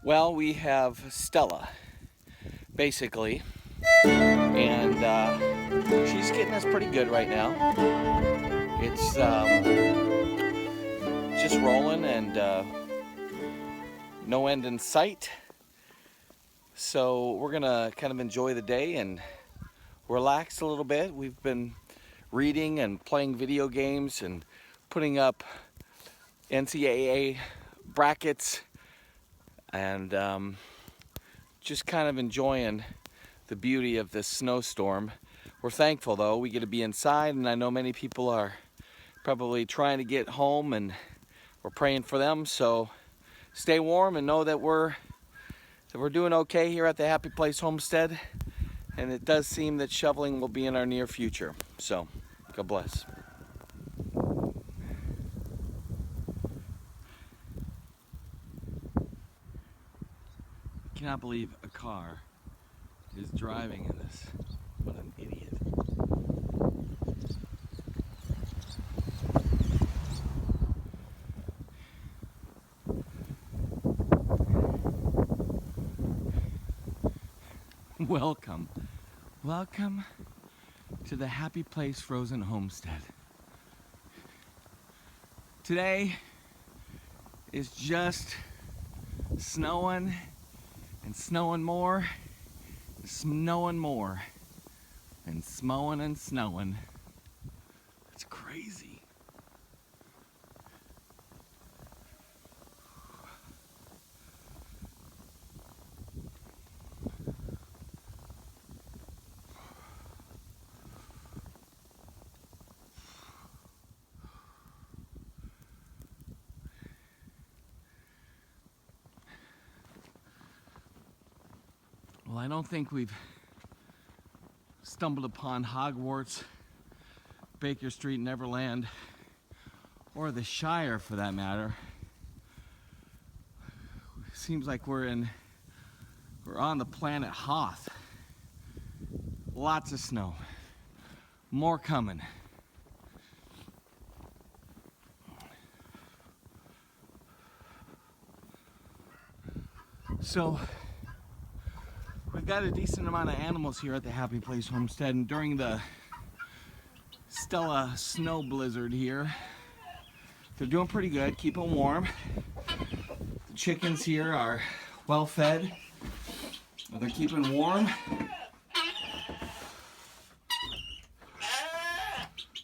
Well, we have Stella, basically, and she's getting us pretty good right now. It's just rolling and no end in sight. So we're gonna kind of enjoy the day and relax a little bit. We've been reading and playing video games and putting up NCAA brackets and just kind of enjoying the beauty of this snowstorm. We're thankful though, we get to be inside, and I know many people are probably trying to get home, and we're praying for them. So stay warm and know that we're doing okay here at the Happy Place Homestead, and it does seem that shoveling will be in our near future. So God bless. I cannot believe a car is driving in this. What an idiot. Welcome to the Happy Place Frozen Homestead. Today is just snowing and snowing more, snowing more, and smowing and snowing. It's crazy. Well, I don't think we've stumbled upon Hogwarts, Baker Street, Neverland, or the Shire for that matter. Seems like we're on the planet Hoth. Lots of snow. More coming. So we've got a decent amount of animals here at the Happy Place Homestead, and during the Stella snow blizzard here, they're doing pretty good, keeping warm. The chickens here are well fed. They're keeping warm.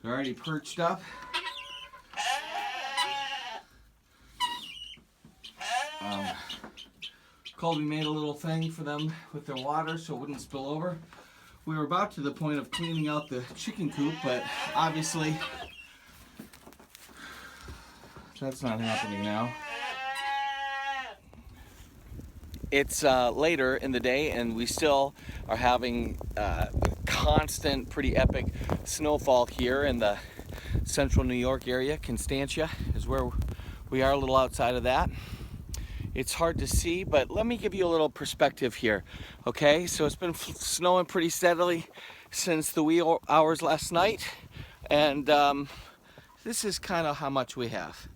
They're already perched up. Colby made a little thing for them with their water so it wouldn't spill over. We were about to the point of cleaning out the chicken coop, but obviously that's not happening now. It's later in the day, and we still are having constant, pretty epic snowfall here in the central New York area. Constantia is where we are, a little outside of that. It's hard to see, but let me give you a little perspective here, okay? So it's been snowing pretty steadily since the wee hours last night, and this is kind of how much we have.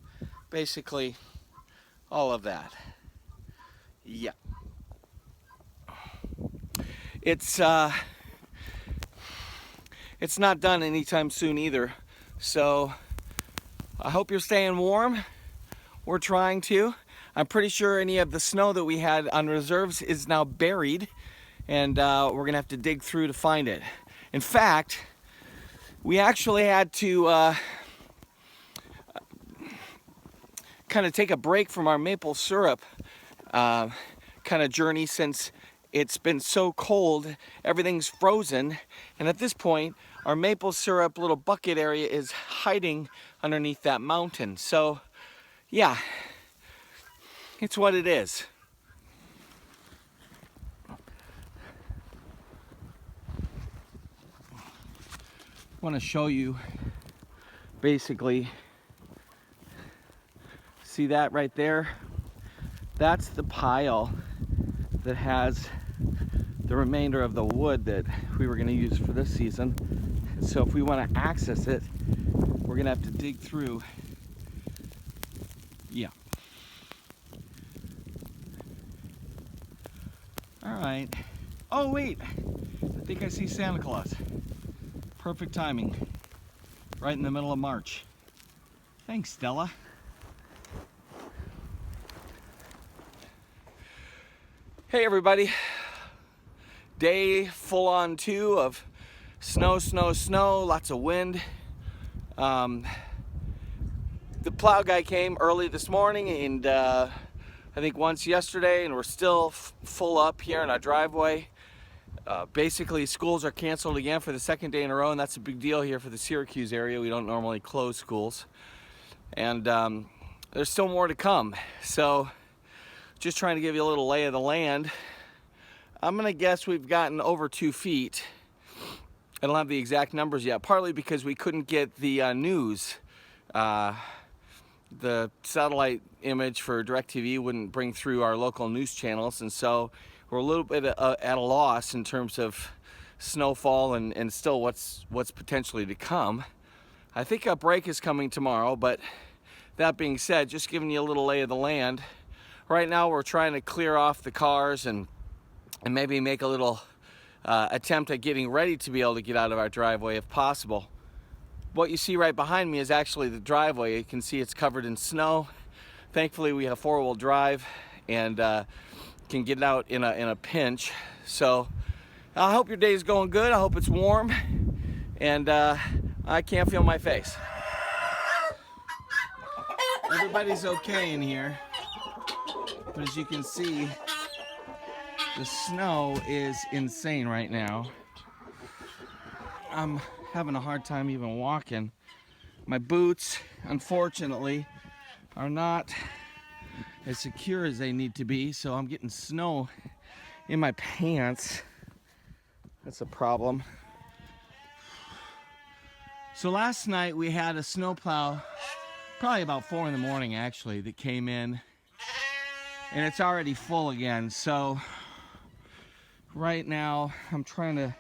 Basically, all of that. Yeah. It's not done anytime soon either, so I hope you're staying warm. We're trying to. I'm pretty sure any of the snow that we had on reserves is now buried, and we're gonna have to dig through to find it. In fact, we actually had to kind of take a break from our maple syrup kind of journey, since it's been so cold, everything's frozen, and at this point our maple syrup little bucket area is hiding underneath that mountain. So yeah, it's what it is. I want to show you, basically, see that right there? That's the pile that has the remainder of the wood that we were going to use for this season. So if we want to access it, we're going to have to dig through. Yeah. All right. Oh wait, I think I see Santa Claus. Perfect timing. Right in the middle of March. Thanks, Stella. Hey everybody. Day full on 2 of snow, snow, snow, lots of wind. The plow guy came early this morning and I think once yesterday, and we're still full up here in our driveway. Basically, schools are canceled again for the 2nd day in a row, and that's a big deal here for the Syracuse area. We don't normally close schools. And there's still more to come. So just trying to give you a little lay of the land. I'm gonna guess we've gotten over 2 feet. I don't have the exact numbers yet, partly because we couldn't get the news. The satellite image for DirecTV wouldn't bring through our local news channels, and so we're a little bit at a loss in terms of snowfall and still what's potentially to come. I think a break is coming tomorrow, but that being said, just giving you a little lay of the land. Right now we're trying to clear off the cars and maybe make a little attempt at getting ready to be able to get out of our driveway if possible. What you see right behind me is actually the driveway. You can see it's covered in snow. Thankfully we have 4-wheel drive and can get out in a pinch. So I hope your day is going good. I hope it's warm and I can't feel my face. Everybody's okay in here, but as you can see, the snow is insane right now. I'm having a hard time even walking. My boots, unfortunately, are not as secure as they need to be, so I'm getting snow in my pants. That's a problem. So last night we had a snowplow, probably about 4 in the morning actually, that came in, and it's already full again. So right now I'm trying to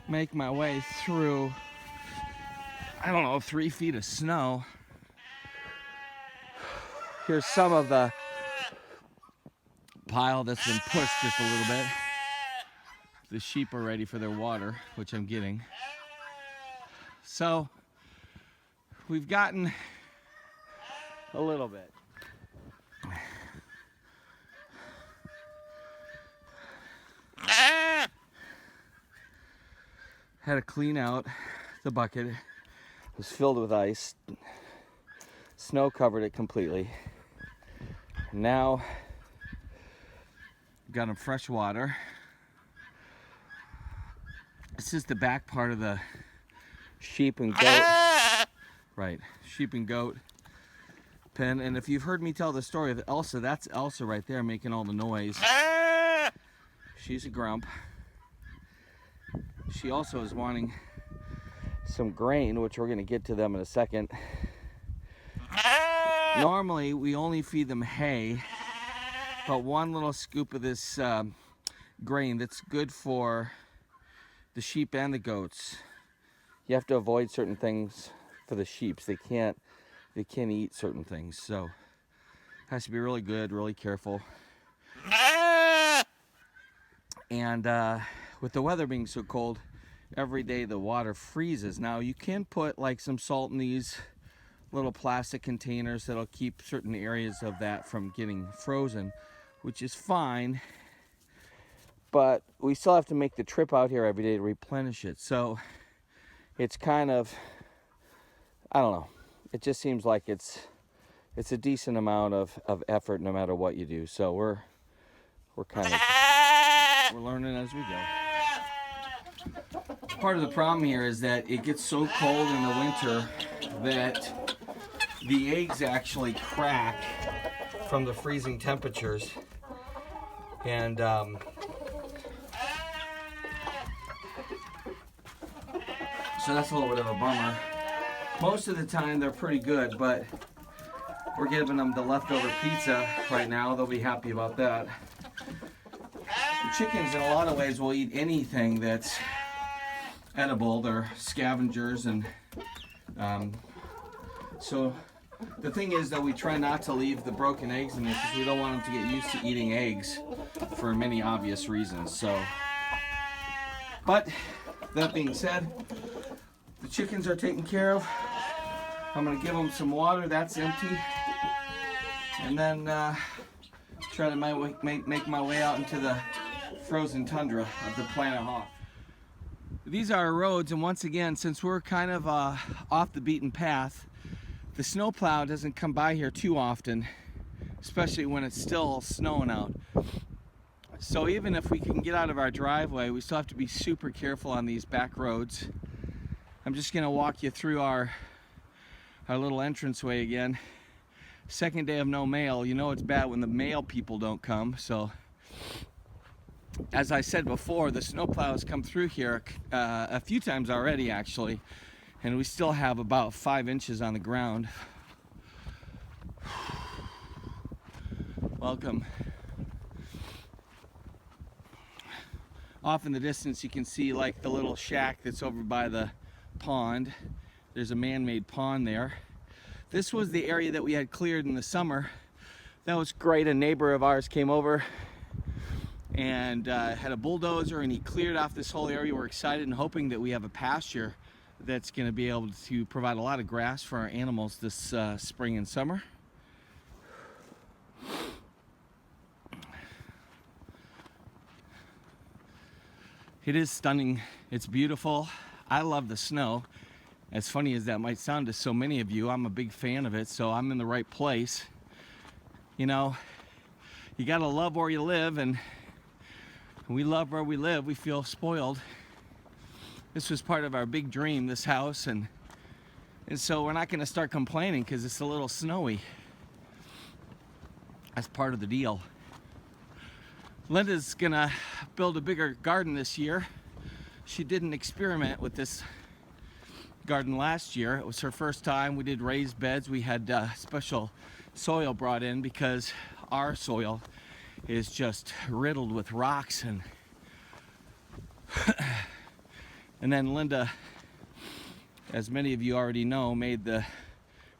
make my way through, I don't know, 3 feet of snow. Here's some of the pile that's been pushed just a little bit. The sheep are ready for their water, which I'm getting. So we've gotten a little bit. Had to clean out the bucket. It was filled with ice. Snow covered it completely. Now got them fresh water. This is the back part of the sheep and goat. Right, sheep and goat pen. And if you've heard me tell the story of Elsa, that's Elsa right there making all the noise. She's a grump. She also is wanting some grain, which we're going to get to them in a second. Normally, we only feed them hay, but 1 little scoop of this grain that's good for the sheep and the goats. You have to avoid certain things for the sheep. They can't eat certain things, so it has to be really good, really careful. And with the weather being so cold, every day the water freezes. Now you can put like some salt in these little plastic containers that'll keep certain areas of that from getting frozen, which is fine, but we still have to make the trip out here every day to replenish it. So it's kind of, I don't know, it just seems like it's a decent amount of effort no matter what you do. So we're learning as we go. Part of the problem here is that it gets so cold in the winter that the eggs actually crack from the freezing temperatures, and so that's a little bit of a bummer. Most of the time they're pretty good, but we're giving them the leftover pizza right now. They'll be happy about that. The chickens in a lot of ways will eat anything that's edible. They're scavengers, and so The thing is that we try not to leave the broken eggs in there because we don't want them to get used to eating eggs for many obvious reasons. So, but that being said, the chickens are taken care of. I'm gonna give them some water. That's empty, and then try to make my way out into the frozen tundra of the planet Hawk. These are our roads, and once again, since we're kind of off the beaten path, the snowplow doesn't come by here too often, especially when it's still snowing out. So even if we can get out of our driveway, we still have to be super careful on these back roads. I'm just gonna walk you through our little entranceway again. Second day of no mail. You know it's bad when the mail people don't come. So as I said before, the snowplows come through here a few times already actually, and we still have about 5 inches on the ground. Welcome. Off in the distance you can see like the little shack that's over by the pond. There's a man-made pond there. This was the area that we had cleared in the summer. That was great. A neighbor of ours came over and had a bulldozer, and he cleared off this whole area. We're excited and hoping that we have a pasture that's going to be able to provide a lot of grass for our animals this spring and summer. It is stunning. It's beautiful. I love the snow. As funny as that might sound to so many of you, I'm a big fan of it, so I'm in the right place. You know, you gotta love where you live, and we love where we live. We feel spoiled. This was part of our big dream, this house, and so we're not gonna start complaining because it's a little snowy. That's part of the deal. Linda's gonna build a bigger garden this year. She did an experiment with this garden last year. It was her first time. We did raised beds. We had special soil brought in because our soil is just riddled with rocks, and and then Linda, as many of you already know, made the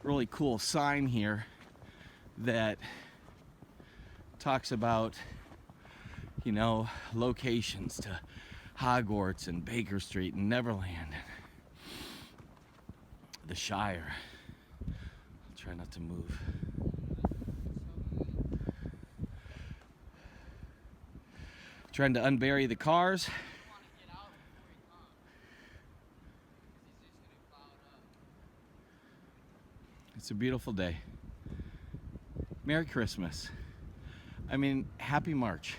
really cool sign here that talks about, you know, locations to Hogwarts and Baker Street and Neverland, the Shire. I'll try not to move. Trying to unbury the cars. It's a beautiful day. Merry Christmas. I mean, happy March.